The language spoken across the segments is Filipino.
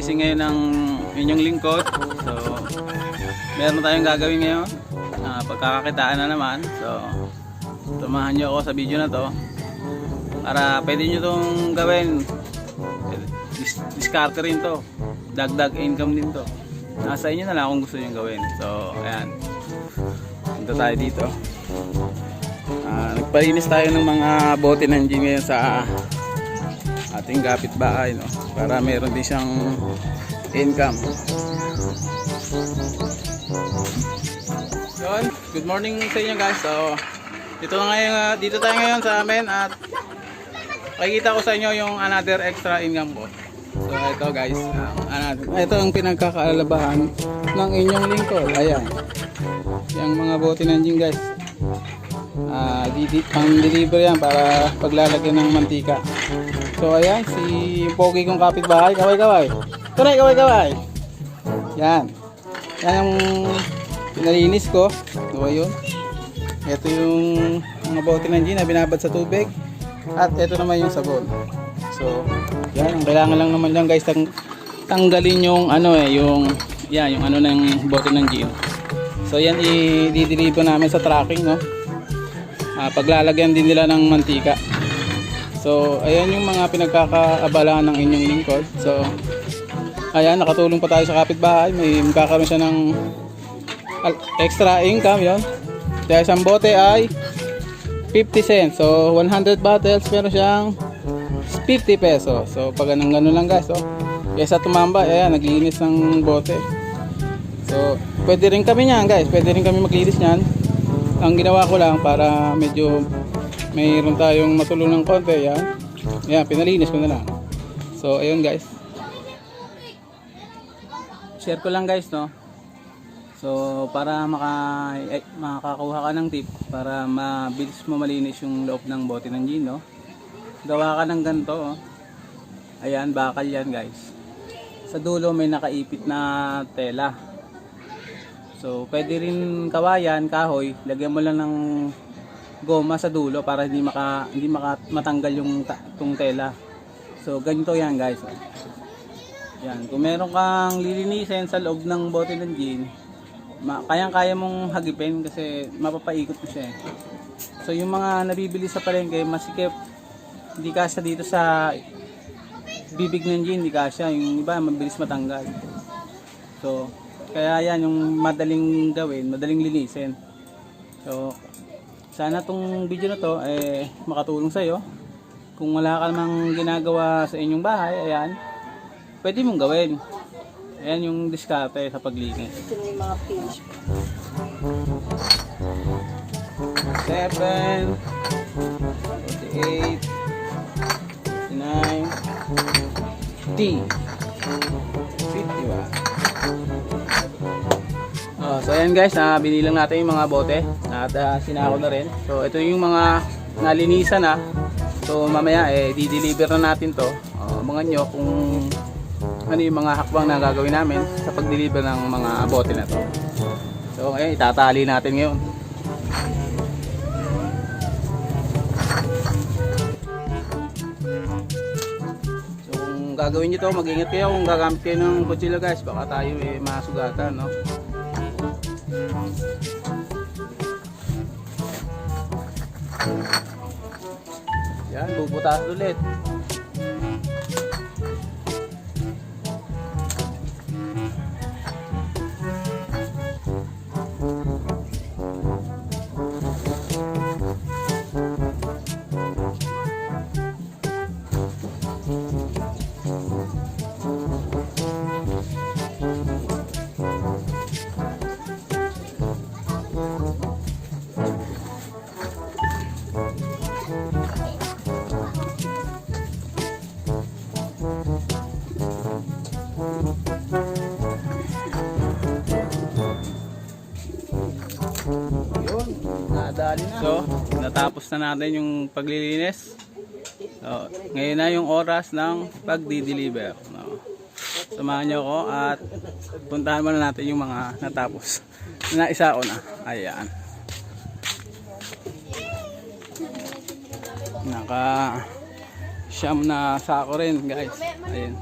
gigising ngayon ng inyong lingkod. So, meron tayong gagawin ngayon. Pagkakakitaan na naman. So, tumahan nyo ako sa video na to. Para pwede nyo itong gawin. Diskarte rin to. Dagdag income din to. Nasa inyo na lang kung gusto nyo gawin. So, ayan. Punta tayo dito. Nagpalinis tayo ng mga bote ng gin ngayon sa ating kapitbahay, no? Para meron din siyang income. Yun, good morning sa inyo guys. So, dito tayo ngayon sa amin at pakikita ko sa inyo yung another extra income ko. So, ito guys, ito ang pinagkakaalabahan ng inyong lingkod. Ayan, yung mga bote ng gin guys. Pang-deliver yan para paglalagyan ng mantika. So ayan, si pogi kong kapitbahay, kaway-kaway. Tunay, kaway-kaway. Yan. Yan ang pinalinis ko. So ayun. Ito yung mga bote ng gin na binabad sa tubig. At ito naman yung sabon. So, yan. Ang kailangan lang naman lang guys, tanggalin yung yung ano ng bote ng gin. So yan, i-deliver namin sa tracking, no? Paglalagyan din nila ng mantika. So ayan yung mga pinagkakaabalahan ng inyong lingkod. So ayan, nakatulong pa tayo sa kapitbahay. May magkakaroon siya ng extra income yon. Kaya isang bote ay 50 cents. So 100 bottles meron siyang 50 pesos. So pag ganun lang guys, oh. Kesa tumamba, ayan, naglinis ng bote. So pwede rin kami niyan guys, pwede rin kami maglinis niyan. Ang ginawa ko lang para medyo mayroon tayong matulunang konti, yan. Yan, pinalinis ko na lang. So, ayun guys. Share ko lang guys, no. So, para makakuha ka ng tip para mabilis mo malinis yung loob ng bote ng gin, no. Gawa ka ng ganito, oh. Ayan, bakal yan guys. Sa dulo may nakaipit na tela. So, pwede rin kawayan, kahoy, lagyan mo lang ng goma sa dulo para hindi matanggal yung tela. So, ganito yan guys. Yan, kung meron kang lilinisin sa loob ng bote ng gin, kayang-kaya mong hagipin kasi mapapaikot mo siya eh. So, yung mga nabibili sa palengke, masikip, hindi kasya dito sa bibig ng gin, hindi kasya. Yung iba, mabilis matanggal. So, kaya yan yung madaling gawin, madaling linisin. So, sana tong video na to makatulong sa'yo. Kung wala ka namang ginagawa sa inyong bahay, ayan, pwede mong gawin. Ayan yung diskarte sa paglinis. Ito yung mga page. 7 48 9 D 51. So ayan guys, binilang natin yung mga bote at sinako na rin. So ito yung mga nalinisan na. So mamaya di-deliver na natin to. Abangan nyo kung ano yung mga hakbang na gagawin namin sa pag-deliver ng mga bote na to. So ngayon, itatali natin ngayon. So kung gagawin nyo to, mag-ingat kayo kung gagamit kayo ng kutsilyo guys. Baka tayo masugatan, no? Yan, bubutas ulit. So, natapos na natin yung paglilinis. So, ngayon na yung oras ng pagdi-deliver. No. Samahan nyo ako at puntahan muna natin yung mga natapos. Naisa ko na. Ayan. Naka siyam na sako rin guys. Ayan.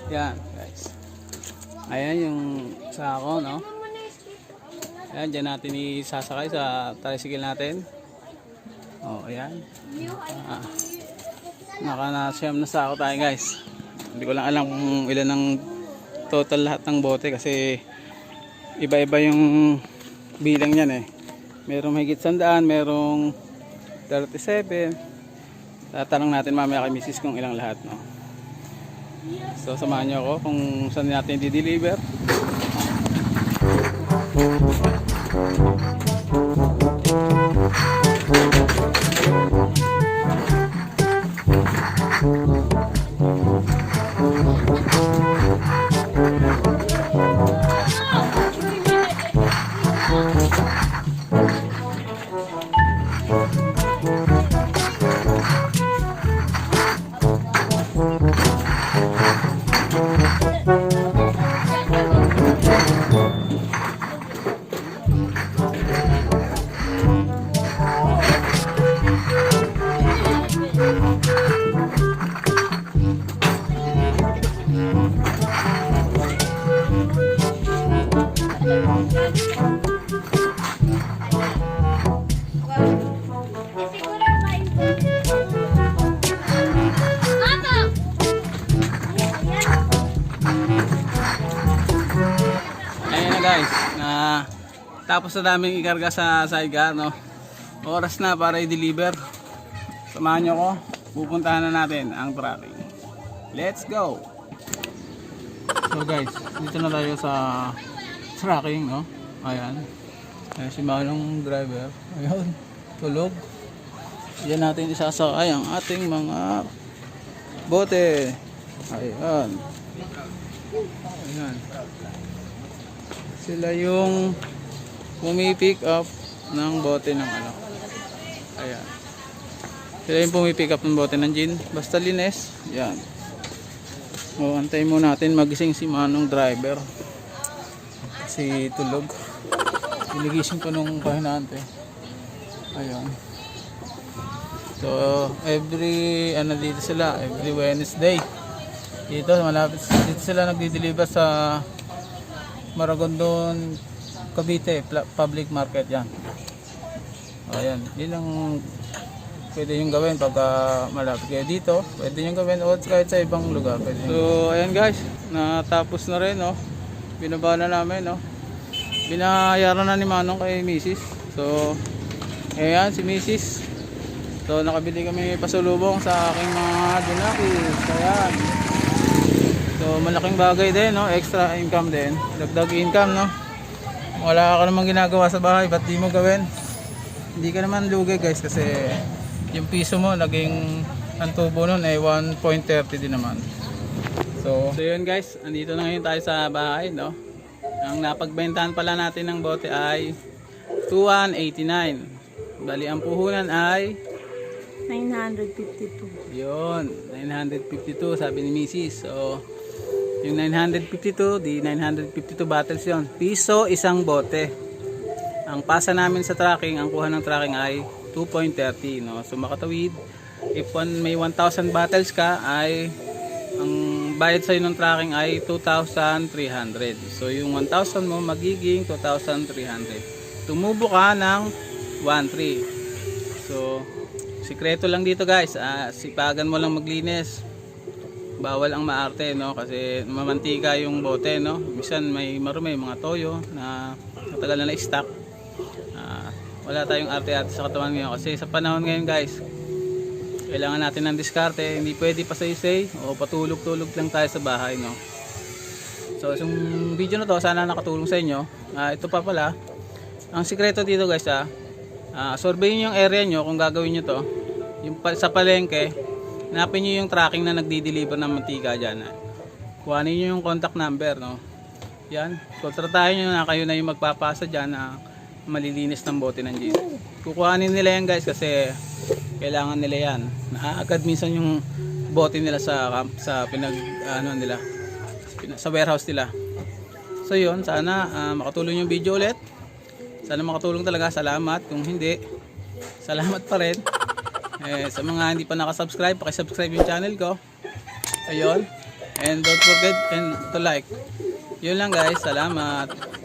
Yan guys. Ayan yung sako, no? Ayan, dyan natin isasakay sa tricycle natin. Oh, ayan. Naka-siyam na sako tayo guys. Hindi ko lang alam kung ilan ang total lahat ng bote kasi iba-iba yung bilang niyan eh. Merong mahigit 100, merong 37. Tatanong natin mamaya kay Mrs. kung ilang lahat, no? So samahan niyo ako kung saan natin di-deliver. Guys, tapos na namin ikarga sa sidecar, no? Oras na para i-deliver. Samahan nyo ko, pupuntahan na natin ang tracking. Let's go! So guys, dito na tayo sa tracking, no? Ayan. Ayan si Manong driver. Ayun, tulog. Yan natin isasakay ang ating mga bote. Ayan. Ayan. Sila yung pumipick up ng bote ng ano. Ayan. Sila yung pumipick up ng bote ng gin. Basta lines. Ayan. O, antayin mo natin magising si Manong driver. Si tulog. Iligising ko nung pahinante. Ayan. So, every dito sila. Every Wednesday. Dito, malapit. Dito sila nagdi-deliver sa Maragondon, Cavite, public market yan. Ayan, yun ang pwede yung gawin pag malapit kayo dito. Pwede yung gawin o kahit sa ibang lugar. So, ayan guys, natapos na rin, no? Binaba na namin, no? Binayaran na ni Manong kay Mrs. So, ayan si Mrs. So, nakabili kami pasulubong sa aking mga dinakis. Ayan. So malaking bagay din, no? Extra income din, dagdag income, no? Wala ka namang ginagawa sa bahay, ba't di mo gawin? Hindi ka naman lugi guys kasi yung piso mo naging ang tubo nun ay 1.30 din naman. So yun guys, andito na ngayon tayo sa bahay, no? Ang napagbentahan pala natin ng bote ay 2,189. Bali ang puhunan ay 952. yun, 952 sabi ni Mrs. So yung 952, di 952 bottles yon. Piso isang bote. Ang pasa namin sa tracking, ang kuha ng tracking ay 2.30, no? So makatawid, if may 1,000 bottles ka ay ang bayad sa ng tracking ay 2,300. So yung 1,000 mo magiging 2,300. Tumubo ka ng 1,300. So sikreto lang dito guys, sipagan mo lang maglinis. Bawal ang maarte, no? Kasi mamantika yung bote, no? Minsan may marumi, mga toyo na matagal na na-stock. Wala tayong arte-arte sa katawan ngayon kasi sa panahon ngayon guys, kailangan natin ng diskarte. Hindi pwede pasay-say o patulog-tulog lang tayo sa bahay, no? So yung video na to sana nakatulong sa inyo. Ito pa pala, ang sikreto dito guys, surveyin yung area nyo kung gagawin nyo to. Yung sa palengke, hanapin nyo yung tracking na nagdi-deliver ng mantika dyan. Kuhanin nyo yung contact number, no? Yan, kontratahin nyo na kayo na yung magpapasa dyan na malilinis ng bote ng gin. Kukuhanin nila yan guys kasi kailangan nila yan. Naaagad minsan yung bote nila sa sa warehouse nila. So yun, sana makatulong yung video ulit. Sana makatulong talaga. Salamat. Kung hindi, salamat pa rin. Sa mga hindi pa nakasubscribe, pakisubscribe yung channel ko. Ayun. And don't forget and to like. Yun lang guys. Salamat.